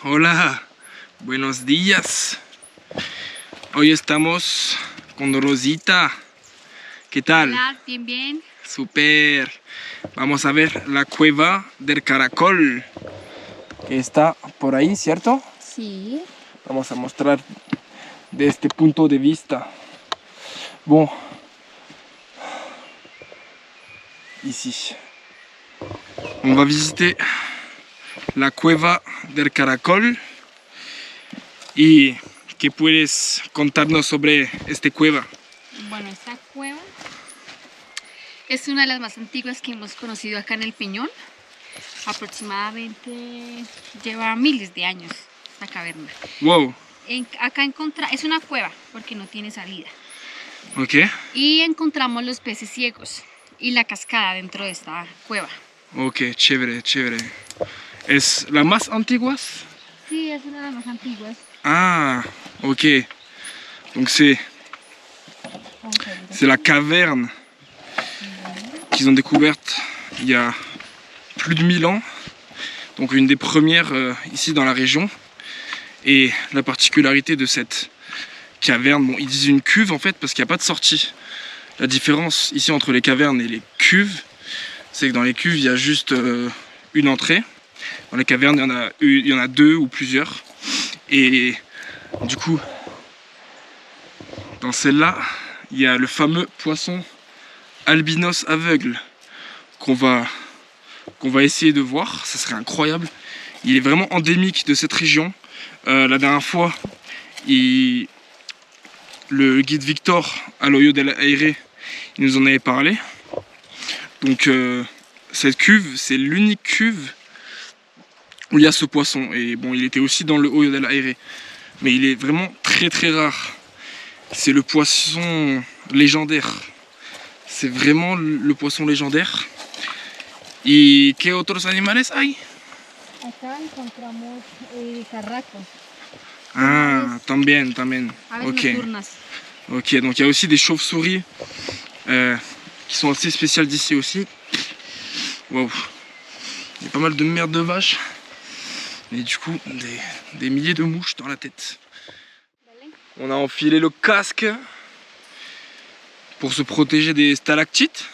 Hola, buenos días. Hoy estamos con Rosita. ¿Qué tal? Hola, bien, bien. Super. Vamos a ver la cueva del caracol, que está por ahí, ¿cierto? Sí. Vamos a mostrar de este punto de vista. Bon, ici. On va visiter la cueva del caracol. ¿Y qué puedes contarnos sobre esta cueva? Bueno, esta cueva es una de las más antiguas que hemos conocido acá en El Peñón. Aproximadamente lleva miles de años esta caverna. Wow, Acá es una cueva porque no tiene salida. ok. Y encontramos los peces ciegos y la cascada dentro de esta cueva. Ok, chévere, chévere. ¿Es la más antigua? Sí, es una de las más antiguas. Ah, ok. Donc c'est la caverne qu'ils ont découverte il y a plus de 1000 ans. Donc une des premières ici dans la région. Et la particularité de cette caverne, bon, ils disent une cuve en fait parce qu'il n'y a pas de sortie. La différence ici entre les cavernes et les cuves, c'est que dans les cuves il y a juste une entrée. Dans les cavernes il y en a deux ou plusieurs. Et du coup, dans celle-là, il y a le fameux poisson albinos aveugle qu'on va essayer de voir. Ça serait incroyable. Il est vraiment endémique de cette région. La dernière fois, le guide Victor à l'Hoyo del Aire, il nous en avait parlé. Donc cette cuve, c'est l'unique cuve où il y a ce poisson. Et bon, il était aussi dans le Hoyo del Aire. Mais il est vraiment très très rare. C'est le poisson légendaire. C'est vraiment le poisson légendaire. ¿Y qué otros animales hay? Acá encontramos carracos. Ah, también. Aves Ok. nocturnas. Ok, donc il y a aussi des chauves-souris qui sont assez spéciales d'ici aussi. Waouh. Il y a pas mal de merde de vache. Mais du coup, des milliers de mouches dans la tête. On a enfilé le casque pour se protéger des stalactites.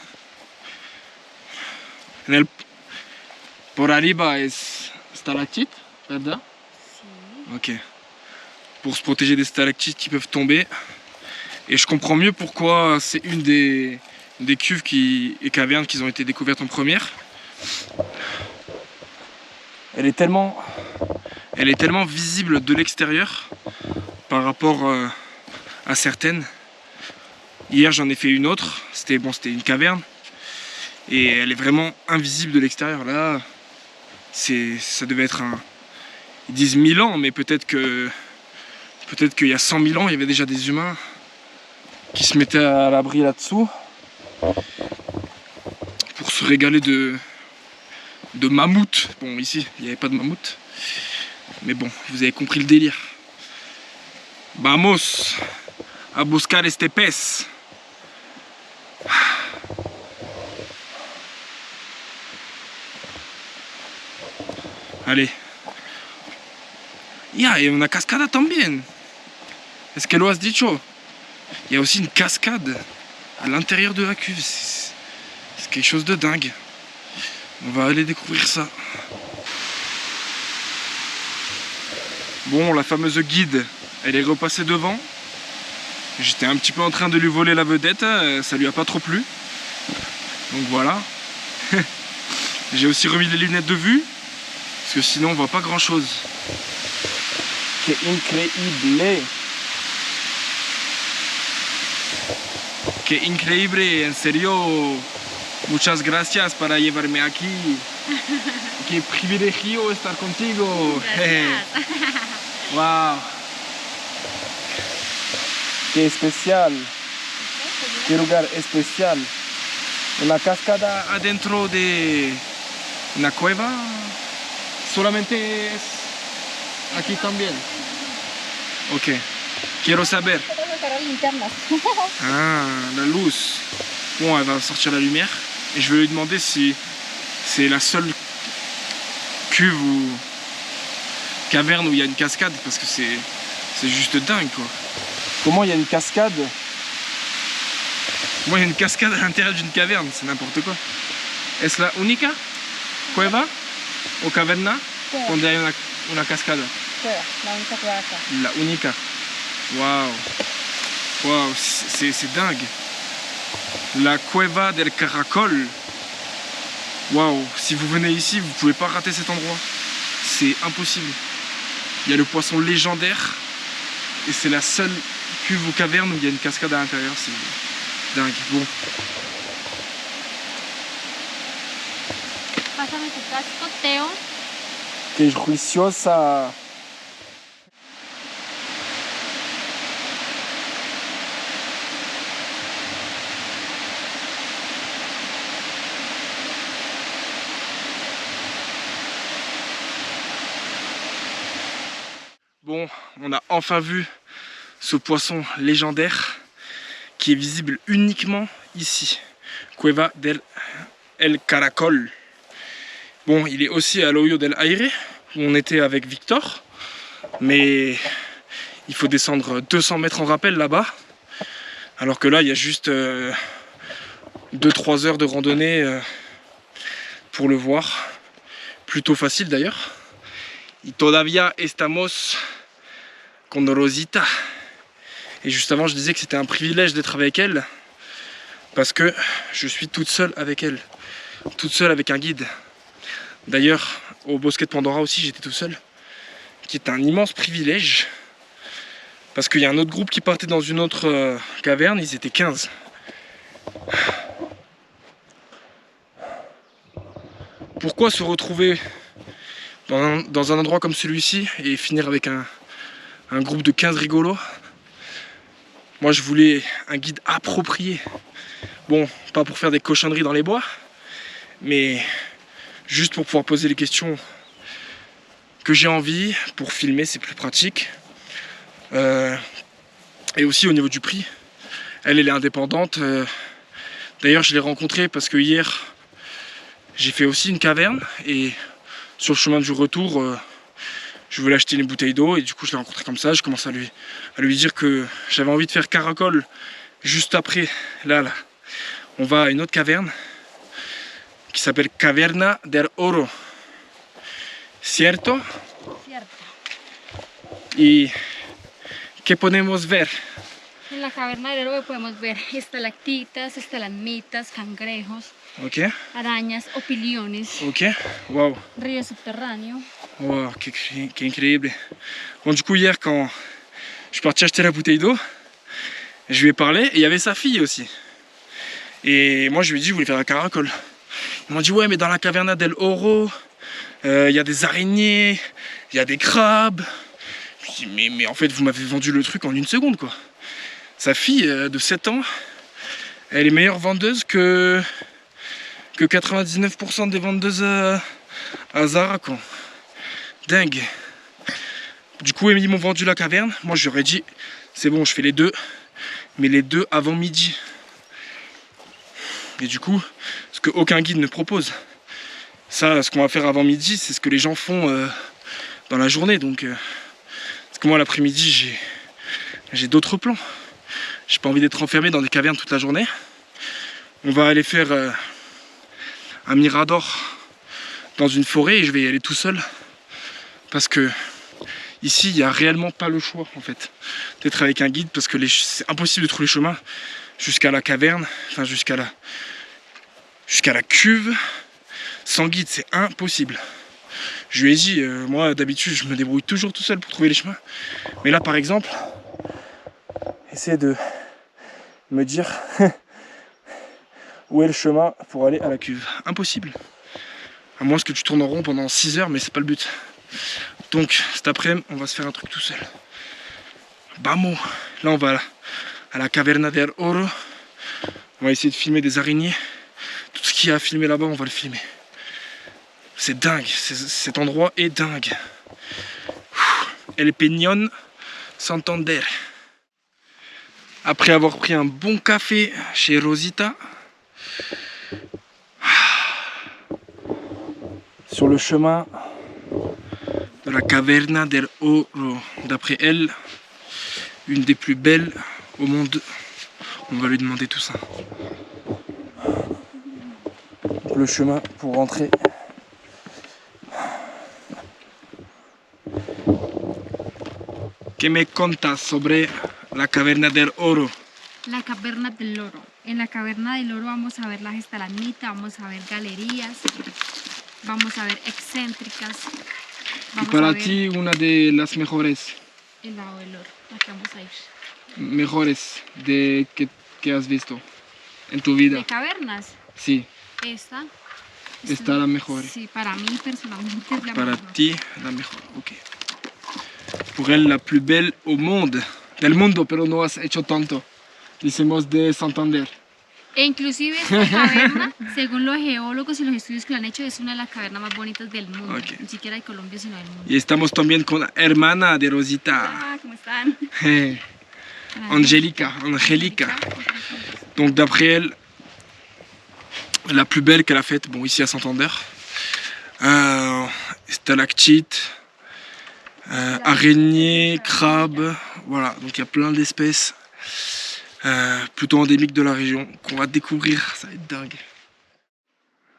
Por arriba es stalactite, ¿verdad? Sí. Ok. Pour se protéger des stalactites qui peuvent tomber. Et je comprends mieux pourquoi c'est une des cuves et cavernes qui ont été découvertes en première. Elle est tellement visible de l'extérieur par rapport à certaines. Hier j'en ai fait une autre, c'était une caverne. Et elle est vraiment invisible de l'extérieur. Là, ça devait être ils disent 1000 ans, mais peut-être qu'il y a 100 000 ans, il y avait déjà des humains qui se mettaient à l'abri là-dessous pour se régaler de mammouths. Bon, ici, il n'y avait pas de mammouth. Mais bon, vous avez compris le délire. Vamos a buscar este pez. Allez. Il y a una cascada también. Est-ce que lo has dicho? Il y a aussi une cascade à l'intérieur de la cuve. C'est quelque chose de dingue. On va aller découvrir ça. Bon, la fameuse guide, elle est repassée devant. J'étais un petit peu en train de lui voler la vedette, ça lui a pas trop plu. Donc voilà. J'ai aussi remis les lunettes de vue, parce que sinon on voit pas grand chose. Que increíble. Que increíble, en serio. Muchas gracias para llevarme aquí. Qué privilegio estar contigo. Wow. Qué especial. Qué lugar especial. Una cascada adentro de una cueva. Solamente es aquí también. Ok. Quiero saber. Ah, la luz. Bon, elle va sortir la lumière. Et je vais lui demander si c'est la seule cuve ou caverne où il y a une cascade, parce que c'est juste dingue quoi. Comment il y a une cascade? Comment il y a une cascade à l'intérieur d'une caverne? C'est n'importe quoi. Es la única cueva o caverna donde hay una cascada? Cueva, la única cueva acá. La única. Waouh. Waouh, c'est dingue. La cueva del caracol. Waouh, si vous venez ici, vous pouvez pas rater cet endroit. C'est impossible. Il y a le poisson légendaire. Et c'est la seule cuve ou caverne où il y a une cascade à l'intérieur. C'est dingue. Bon. Pásame tu casco, Teo. Que juiciosa. Bon, on a enfin vu ce poisson légendaire qui est visible uniquement ici. Cueva del Caracol. Bon, il est aussi à l'Hoyo del Aire, où on était avec Victor. Mais il faut descendre 200 mètres en rappel là-bas. Alors que là, il y a juste 2-3 heures de randonnée pour le voir. Plutôt facile d'ailleurs. Y todavía estamos con Rosita. Et juste avant, je disais que c'était un privilège d'être avec elle. Parce que je suis toute seule avec elle. Toute seule avec un guide. D'ailleurs, au Bosquet de Pandora aussi, j'étais tout seul. Qui est un immense privilège. Parce qu'il y a un autre groupe qui partait dans une autre caverne. Ils étaient 15. Pourquoi se retrouver dans un endroit comme celui-ci et finir avec un groupe de 15 rigolos? Moi je voulais un guide approprié. Bon, pas pour faire des cochonneries dans les bois, mais juste pour pouvoir poser les questions que j'ai envie, pour filmer c'est plus pratique. Et aussi au niveau du prix, elle est indépendante. D'ailleurs je l'ai rencontrée parce que hier j'ai fait aussi une caverne et sur le chemin du retour, je voulais acheter une bouteille d'eau et du coup je l'ai rencontré comme ça. Je commence à lui dire que j'avais envie de faire caracol juste après. Là, on va à une autre caverne qui s'appelle Caverna del Oro. Cierto? Cierto. Y ¿qué podemos ver? En la caverna del héroe podemos ver estalactitas, estalagmitas, cangrejos, Ok, arañas, opiliones, ok, waouh. río subterráneo. Wow, qui incroyable. Bon, du coup, hier, quand je suis parti acheter la bouteille d'eau, je lui ai parlé et il y avait sa fille aussi. Et moi, je lui ai dit, je voulais faire un caracol. Ils m'ont dit, ouais, mais dans la caverna del Oro, il y a des araignées, il y a des crabes. Je dis, mais en fait, vous m'avez vendu le truc en une seconde, quoi. Sa fille de 7 ans, elle est meilleure vendeuse que 99% des vendeuses à Zara, quoi. Dingue. Du coup, ils m'ont vendu la caverne. Moi, j'aurais dit, c'est bon, je fais les deux. Mais les deux avant midi. Et du coup, ce que aucun guide ne propose. Ça, ce qu'on va faire avant midi, c'est ce que les gens font dans la journée. Donc, parce que moi, l'après-midi, j'ai d'autres plans. J'ai pas envie d'être enfermé dans des cavernes toute la journée. On va aller faire un mirador dans une forêt et je vais y aller tout seul. Parce que ici, il n'y a réellement pas le choix en fait d'être avec un guide parce que c'est impossible de trouver le chemin jusqu'à la caverne, enfin jusqu'à la cuve sans guide, c'est impossible. Je lui ai dit, moi d'habitude je me débrouille toujours tout seul pour trouver les chemins. Mais là par exemple, essayer de me dire où est le chemin pour aller à la cuve. Impossible. À moins que tu tournes en rond pendant 6 heures, mais c'est pas le but. Donc cet après-midi, on va se faire un truc tout seul. Vamos. Là on va à la Caverna del Oro. On va essayer de filmer des araignées. Tout ce qu'il y a à filmer là-bas, on va le filmer. C'est dingue, cet endroit est dingue. El Peñón Santander. Après avoir pris un bon café chez Rosita, sur le chemin, de la Caverna del Oro. D'après elle, une des plus belles au monde. On va lui demander tout ça. Le chemin pour rentrer. ¿Qué me contas sobre la Caverna del Oro? La caverna del oro. En la caverna del oro vamos a ver las estalagmitas, vamos a ver galerías, vamos a ver excéntricas. Y Vamos a para ver ti, una de las mejores, el lado del oro. Aquí vamos a ir. mejores que has visto en tu vida. De cavernas. Sí, Esta. esta la mejor. Sí, para mí personalmente es la Para mejor. ti, la mejor. Ok. Pour elle, la plus belle au monde. Del mundo, pero no has hecho tanto. Decimos de Santander. E inclusive esta caverna, según los geólogos y los estudios que lo han hecho, es una de las cavernas más bonitas del mundo. Ok. Ni siquiera de Colombia, sino del mundo. Y estamos también con la hermana de Rosita. Ah, ¿cómo están? Angélica. Donc d'après elle, la plus belle qu'elle a faite, bon ici à Santander, stalactites, araignées, crabes, voilà, donc il y a plein d'espèces plutôt endémiques de la région qu'on va découvrir, ça va être dingue.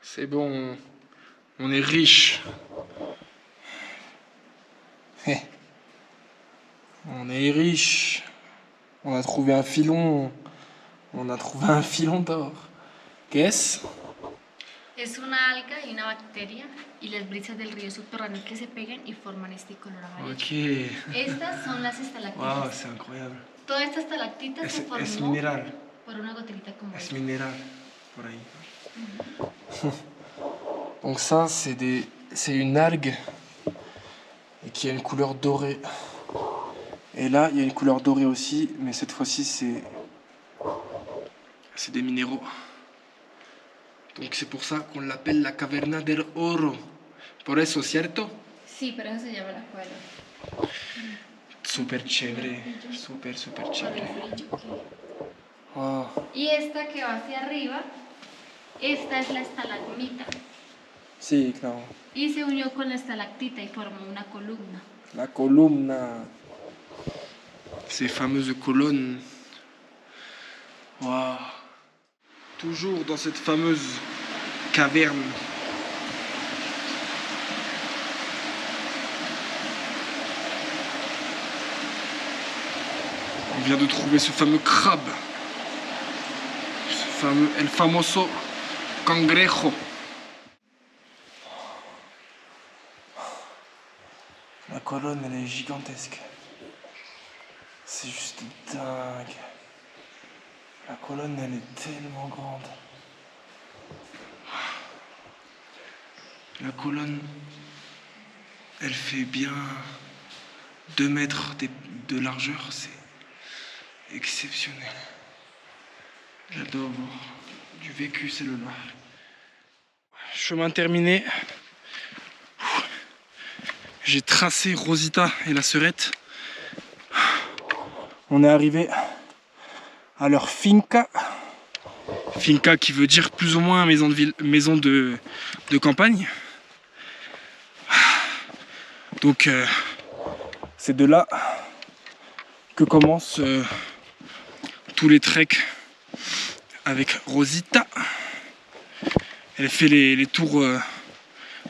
C'est bon, on est riche. On est riche. On a trouvé un filon. On a trouvé un filon d'or. Qu'est-ce? Es una alga y una bacteria y las brisas del río subterráneo que se pegan y forman este color amarillo. Ok. Estas son las estalactitas. Waouh, c'est incroyable. Toda esta estalactita se Es formó minéral. por una gotita como Es esta. minéral. Por ahí. Donc ça, c'est une algue et qui a une couleur dorée. Et là, il y a une couleur dorée aussi, mais cette fois-ci, c'est des minéraux. Donc c'est pour ça qu'on l'appelle la Caverna del Oro. Por eso, ¿cierto? Sí, pero eso se llama la cueva. Super chévere. Super Por el chévere. brillo que- Wow. Y esta que va hacia arriba, esta es la estalagmita. Sí, claro. Y se unió con la estalactita y formó una columna. La columna. Ces fameuses colonnes. Waouh. Toujours dans cette fameuse caverne. On vient de trouver ce fameux crabe. Ce fameux El famoso cangrejo. La colonne, elle est gigantesque. C'est juste dingue. La colonne, elle est tellement grande. La colonne, elle fait bien 2 mètres de largeur. C'est exceptionnel. J'adore voir du vécu, c'est le là. Chemin terminé. J'ai tracé Rosita et la sœurette. On est arrivé à leur finca. Finca qui veut dire plus ou moins maison de ville, maison de campagne. Donc c'est de là que commencent tous les treks avec Rosita. Elle fait les tours.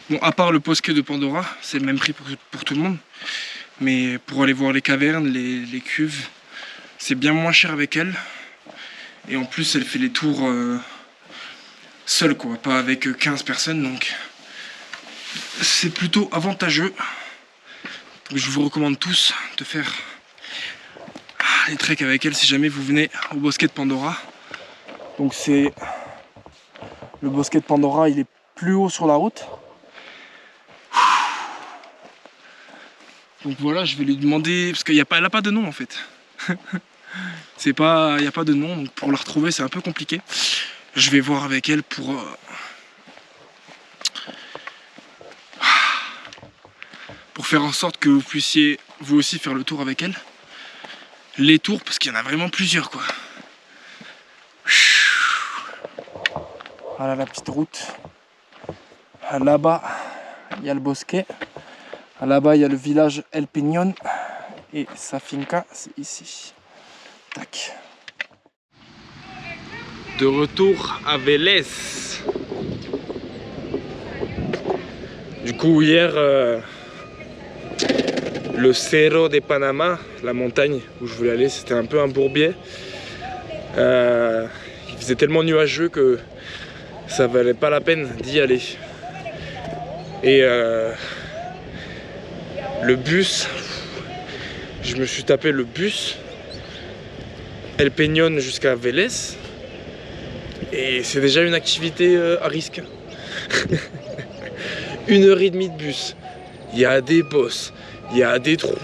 Bon, à part le bosquet de Pandora, c'est le même prix pour tout le monde. Mais pour aller voir les cavernes, les cuves, c'est bien moins cher avec elle. Et en plus, elle fait les tours seule, quoi, pas avec 15 personnes. Donc, c'est plutôt avantageux. Donc, je vous recommande tous de faire les treks avec elle si jamais vous venez au bosquet de Pandora. Donc, c'est le bosquet de Pandora, il est plus haut sur la route. Donc voilà, je vais lui demander, parce qu'elle n'a pas de nom en fait. Il n'y a pas de nom, donc pour la retrouver c'est un peu compliqué. Je vais voir avec elle pour faire en sorte que vous puissiez vous aussi faire le tour avec elle. Les tours, parce qu'il y en a vraiment plusieurs quoi. Voilà la petite route. Là-bas, il y a le bosquet. Là-bas, il y a le village El Peñón. Et sa finca, c'est ici. Tac. De retour à Vélez. Du coup, hier, le Cerro de Panama, la montagne où je voulais aller, c'était un peu un bourbier. Il faisait tellement nuageux que ça valait pas la peine d'y aller. Et le bus, je me suis tapé le bus El Peñón jusqu'à Vélez. Et c'est déjà une activité à risque. 1h30 de bus. Il y a des bosses, il y a des trous.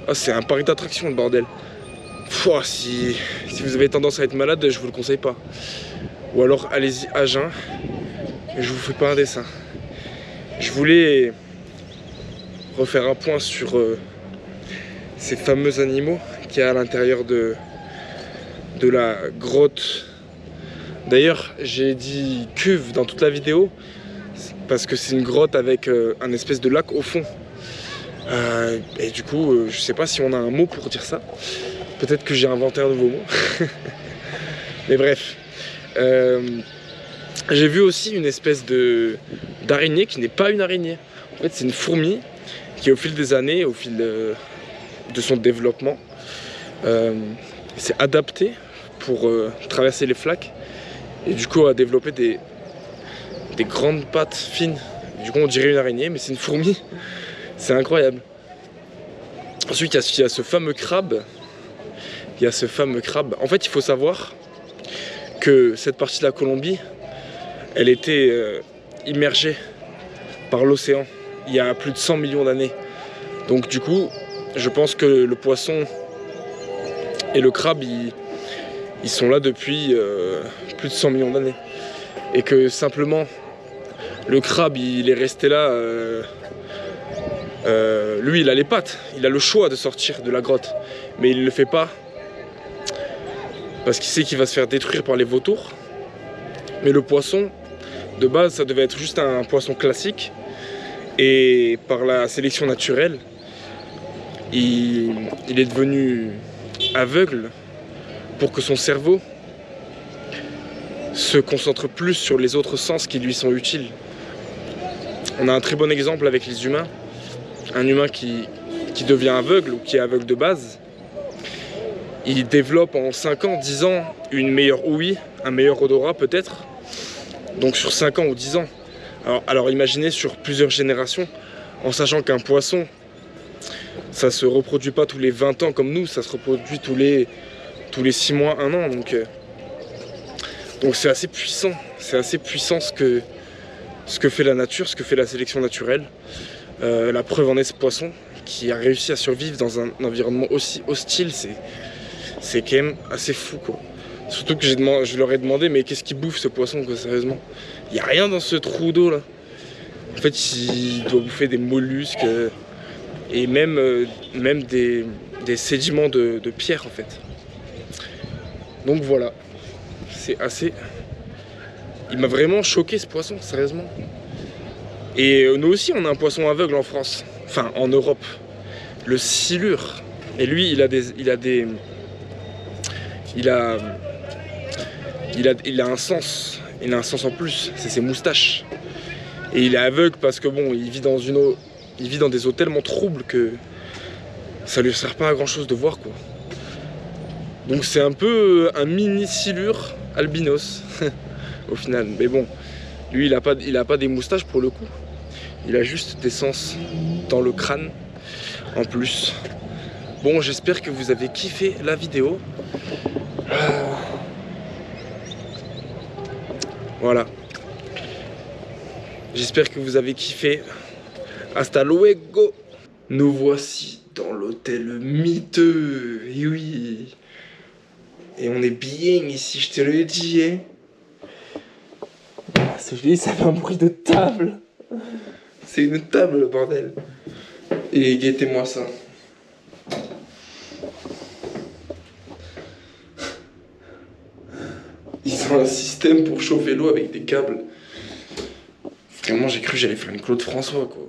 Oh, c'est un parc d'attraction le bordel. Pouah, si vous avez tendance à être malade, je vous le conseille pas. Ou alors allez-y à jeun. Je vous fais pas un dessin. Je voulais refaire un point sur ces fameux animaux qu'il y a à l'intérieur de la grotte. D'ailleurs, j'ai dit cuve dans toute la vidéo parce que c'est une grotte avec un espèce de lac au fond. Et du coup, je sais pas si on a un mot pour dire ça. Peut-être que j'ai inventé un nouveau mot. Mais bref. J'ai vu aussi une espèce d'araignée qui n'est pas une araignée. En fait, c'est une fourmi qui, au fil des années, au fil de son développement, s'est adaptée pour traverser les flaques. Et du coup, a développé des grandes pattes fines. Du coup, on dirait une araignée, mais c'est une fourmi. C'est incroyable. Ensuite, il y a ce fameux crabe. En fait, il faut savoir que cette partie de la Colombie, elle était immergée par l'océan il y a plus de 100 millions d'années. Donc du coup, je pense que le poisson et le crabe, ils sont là depuis plus de 100 millions d'années. Et que simplement, le crabe, il est resté là. Lui, il a les pattes. Il a le choix de sortir de la grotte. Mais il ne le fait pas. Parce qu'il sait qu'il va se faire détruire par les vautours. Mais le poisson, de base, ça devait être juste un poisson classique. Et par la sélection naturelle, il est devenu aveugle pour que son cerveau se concentre plus sur les autres sens qui lui sont utiles. On a un très bon exemple avec les humains. Un humain qui devient aveugle ou qui est aveugle de base, il développe en 5 ans, 10 ans une meilleure ouïe, un meilleur odorat peut-être. Donc sur 5 ans ou 10 ans. Alors imaginez sur plusieurs générations, en sachant qu'un poisson, ça se reproduit pas tous les 20 ans comme nous, ça se reproduit tous les 6 mois, 1 an. Donc c'est assez puissant. C'est assez puissant ce que fait la nature, ce que fait la sélection naturelle. La preuve en est ce poisson qui a réussi à survivre dans un environnement aussi hostile, c'est quand même assez fou quoi. Surtout que je leur ai demandé mais qu'est-ce qui bouffe ce poisson quoi, sérieusement. Il n'y a rien dans ce trou d'eau là. En fait il doit bouffer des mollusques et même des sédiments de pierre en fait. Donc voilà, c'est assez... Il m'a vraiment choqué ce poisson, sérieusement. Et nous aussi on a un poisson aveugle en France, enfin en Europe, le silure. Et lui il a un sens, il a un sens en plus, c'est ses moustaches. Et il est aveugle parce que bon, il vit dans des eaux tellement troubles que ça lui sert pas à grand chose de voir quoi. Donc c'est un peu un mini silure albinos au final. Mais bon, lui il a pas des moustaches pour le coup. Il a juste des sens dans le crâne en plus. Bon, j'espère que vous avez kiffé la vidéo. Voilà. J'espère que vous avez kiffé. Hasta luego. Nous voici dans l'hôtel miteux. Et oui. Et on est bien ici, je te le dis. Hein. Ce que je dis, ça fait un bruit de table. C'est une table, le bordel. Et guettez-moi ça. Ils ont un système pour chauffer l'eau avec des câbles. Vraiment, j'ai cru que j'allais faire une Claude François, quoi.